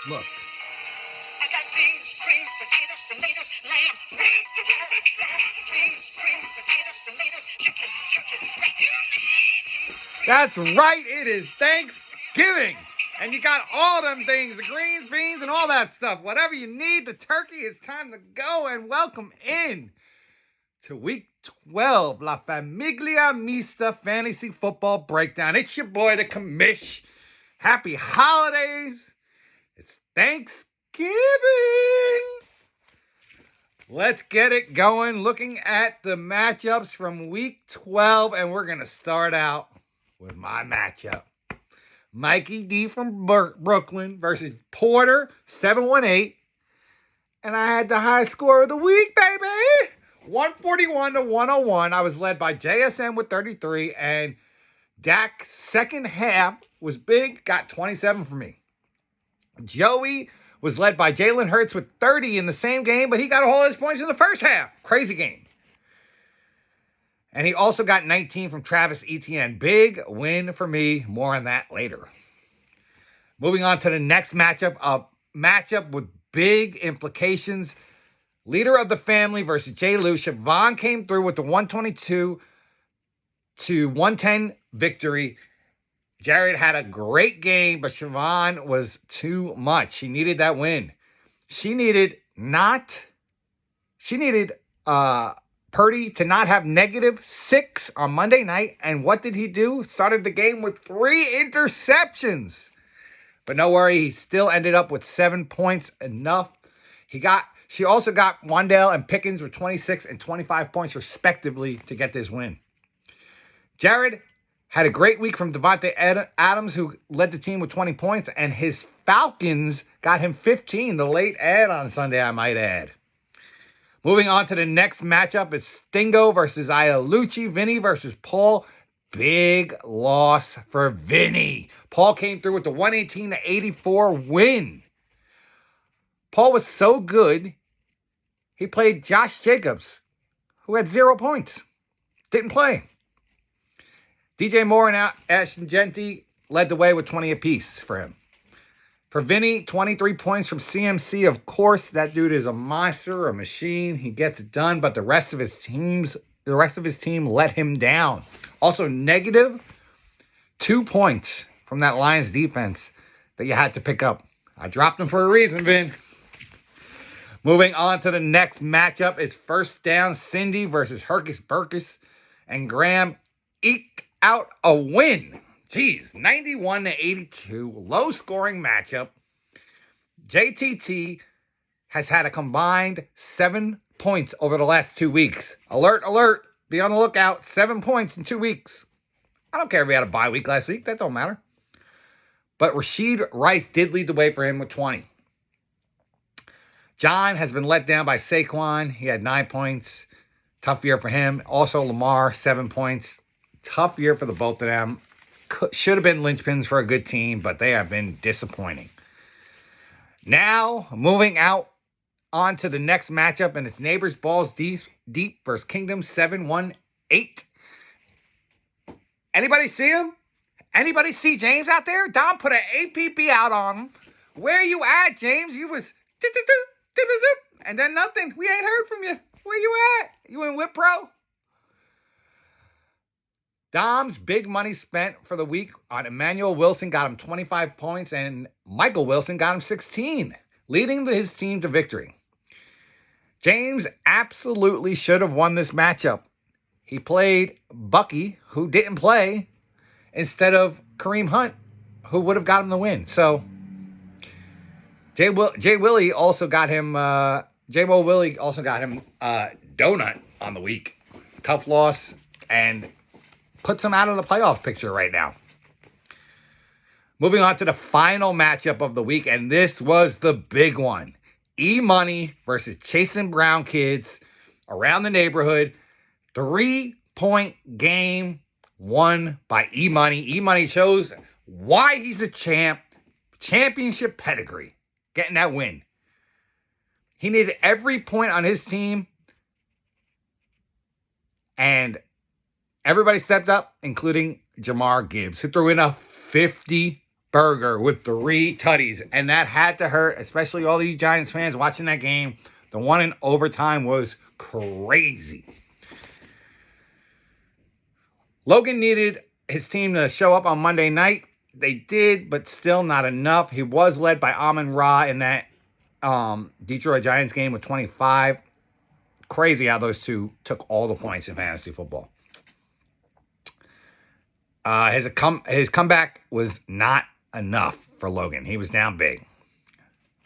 Look. I got beans, greens, potatoes, tomatoes, lamb, beans, greens, potatoes, tomatoes, chicken, turkeys, That's right. It is Thanksgiving. And you got all them things, the greens, beans, and all that stuff. Whatever you need, the turkey, it's time to go. And welcome in to week 12, La Famiglia Mista Fantasy Football Breakdown. It's your boy, the commish. Happy holidays. It's Thanksgiving. Let's get it going. Looking at the matchups from week 12, and we're going to start out with my matchup. Mikey D from Brooklyn versus Porter, 718. And I had the high score of the week, baby. 141 to 101. I was led by JSN with 33, and Dak's second half was big, got 27 for me. Joey was led by Jalen Hurts with 30 in the same game, but he got all his points in the first half. Crazy game. And he also got 19 from Travis Etienne. Big win for me. More on that later. Moving on to the next matchup, a matchup with big implications. Leader of the family versus J. Lou. Siobhan came through with the 122 to 110 victory. Jared had a great game, but Siobhan was too much. She needed that win. She needed Purdy to not have -6 on Monday night. And what did he do? Started the game with 3 interceptions. But no worry, he still ended up with 7 points, enough. She also got Wandale and Pickens with 26 and 25 points respectively to get this win. Jared had a great week from Devontae Adams, who led the team with 20 points, and his Falcons got him 15, the late ad on Sunday, I might add. Moving on to the next matchup, it's Stingo versus Iolucci, Vinny versus Paul. Big loss for Vinny. Paul came through with the 118 to 84 win. Paul was so good, he played Josh Jacobs, who had 0 points. Didn't play. DJ Moore and Ashton Genty led the way with 20 apiece for him. For Vinny, 23 points from CMC. Of course, that dude is a monster, a machine. He gets it done, but the rest of his team let him down. Also, -2 points from that Lions defense that you had to pick up. I dropped them for a reason, Vin. Moving on to the next matchup, it's first down Cindy versus Hercus Burkus, and Graham eked out a win. Jeez, 91 to 82, low scoring matchup. JTT has had a combined 7 points over the last 2 weeks. Alert, alert, be on the lookout. 7 points in 2 weeks. I don't care if he had a bye week last week, that don't matter. But Rashid Rice did lead the way for him with 20. John has been let down by Saquon. He had 9 points. Tough year for him. Also, Lamar, 7 points. Tough year for the both of them. Should have been linchpins for a good team, but they have been disappointing. Now, moving out on to the next matchup, and it's Neighbors Balls Deep versus Kingdom 718. Anybody see him? Anybody see James out there? Don put an APB out on him. Where you at, James? You was... And then nothing. We ain't heard from you. Where you at? You in Whip Pro? Dom's big money spent for the week on Emmanuel Wilson got him 25 points, and Michael Wilson got him 16, leading his team to victory. James absolutely should have won this matchup. He played Bucky, who didn't play, instead of Kareem Hunt, who would have got him the win. So Jay Willie also got him donut on the week. Tough loss, and puts him out of the playoff picture right now. Moving on to the final matchup of the week, and this was the big one. E-Money versus Chasing Brown Kids around the neighborhood. 3-point game won by E-Money. E-Money shows why he's a champ. Championship pedigree. Getting that win. He needed every point on his team, and everybody stepped up, including Jamar Gibbs, who threw in a 50 Burger with 3 tutties. And that had to hurt, especially all these Giants fans watching that game. The one in overtime was crazy. Logan needed his team to show up on Monday night. They did, but still not enough. He was led by Amon-Ra in that Detroit Giants game with 25. Crazy how those two took all the points in fantasy football. His comeback was not enough for Logan. He was down big.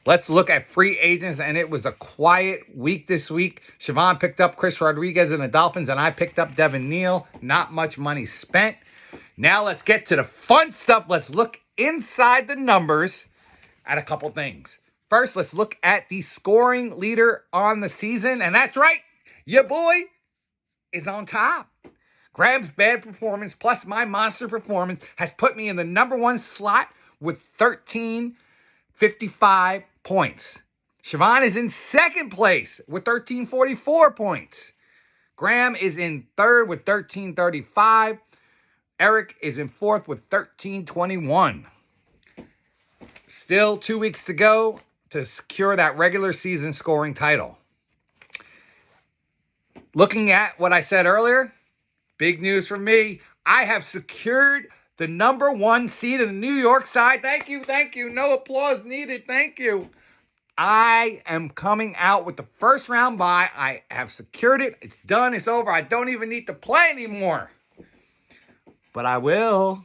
Let's look at free agents, and it was a quiet week this week. Siobhan picked up Chris Rodriguez and the Dolphins, and I picked up Devin Neal. Not much money spent. Now let's get to the fun stuff. Let's look inside the numbers at a couple things. First, let's look at the scoring leader on the season, and that's right, your boy is on top. Graham's bad performance plus my monster performance has put me in the number 1 slot with 1355 points. Siobhan is in second place with 1344 points. Graham is in third with 1335. Eric is in fourth with 1321. Still 2 weeks to go to secure that regular season scoring title. Looking at what I said earlier, big news for me. I have secured the number 1 seed in the New York side. Thank you. No applause needed. Thank you. I am coming out with the first round bye. I have secured it. It's done. It's over. I don't even need to play anymore. But I will.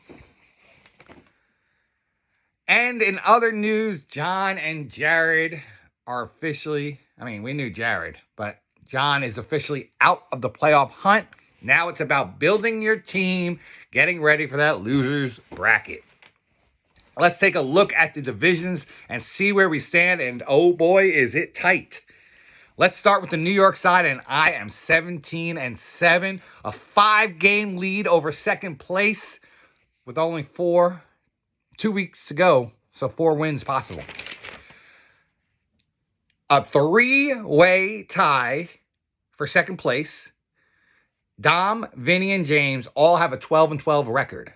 And in other news, John and Jared are officially, we knew Jared, but John is officially out of the playoff hunt. Now it's about building your team, getting ready for that loser's bracket. Let's take a look at the divisions and see where we stand. And oh boy, is it tight. Let's start with the New York side, and I am 17-7, a 5-game lead over second place with only 2 weeks to go, so 4 wins possible. A 3-way tie for second place. Dom, Vinny, and James all have a 12-12 record.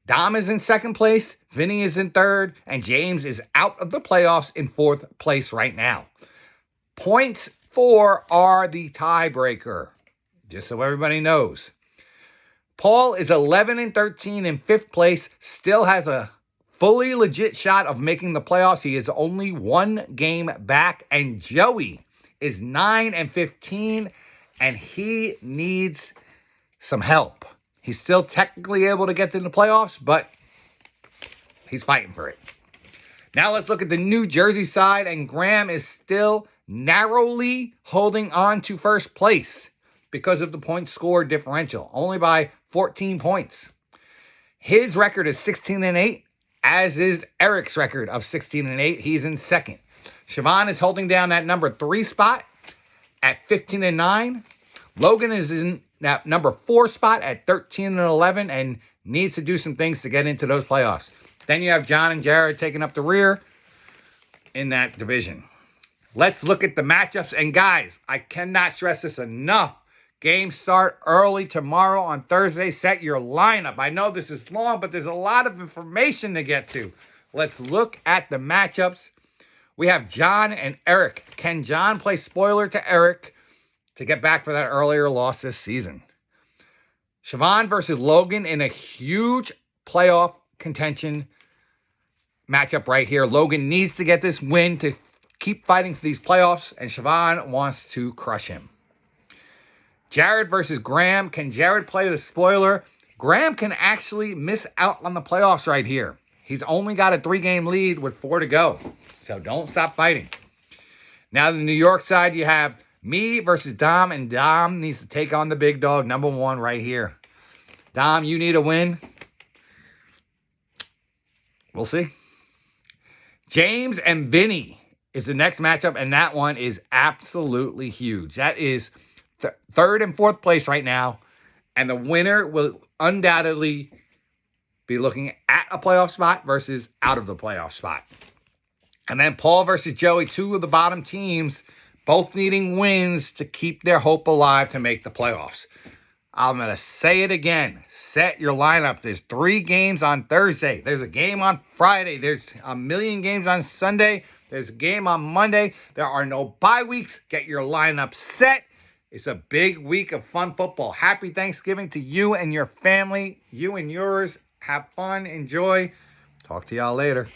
Dom is in second place, Vinny is in third, and James is out of the playoffs in 4th place right now. Points for are the tiebreaker, just so everybody knows. Paul is 11-13 in 5th place, still has a fully legit shot of making the playoffs. He is only 1 game back, and Joey is 9-15, and he needs some help. He's still technically able to get to the playoffs, but he's fighting for it. Now let's look at the New Jersey side, and Graham is still narrowly holding on to first place because of the point score differential, only by 14 points. His record is 16-8, as is Eric's record of 16-8. He's in second. Siobhan is holding down that number 3 spot at 15-9. Logan is in that number 4 spot at 13-11 and needs to do some things to get into those playoffs. Then you have John and Jared taking up the rear in that division. Let's look at the matchups. And guys, I cannot stress this enough. Games start early tomorrow on Thursday. Set your lineup. I know this is long, but there's a lot of information to get to. Let's look at the matchups. We have John and Eric. Can John play spoiler to Eric to get back for that earlier loss this season? Siobhan versus Logan in a huge playoff contention matchup right here. Logan needs to get this win to keep fighting for these playoffs, and Siobhan wants to crush him. Jared versus Graham. Can Jared play the spoiler? Graham can actually miss out on the playoffs right here. He's only got a 3-game lead with 4 to go, so don't stop fighting. Now, the New York side, you have me versus Dom, and Dom needs to take on the big dog, number 1 right here. Dom, you need a win. We'll see. James and Vinny is the next matchup, and that one is absolutely huge. That is 3rd and 4th place right now, and the winner will undoubtedly be looking at a playoff spot versus out of the playoff spot. And then Paul versus Joey, 2 of the bottom teams, both needing wins to keep their hope alive to make the playoffs. I'm going to say it again. Set your lineup. There's 3 games on Thursday. There's a game on Friday. There's a million games on Sunday. There's a game on Monday. There are no bye weeks. Get your lineup set. It's a big week of fun football. Happy Thanksgiving to you and your family. You and yours. Have fun. Enjoy. Talk to y'all later.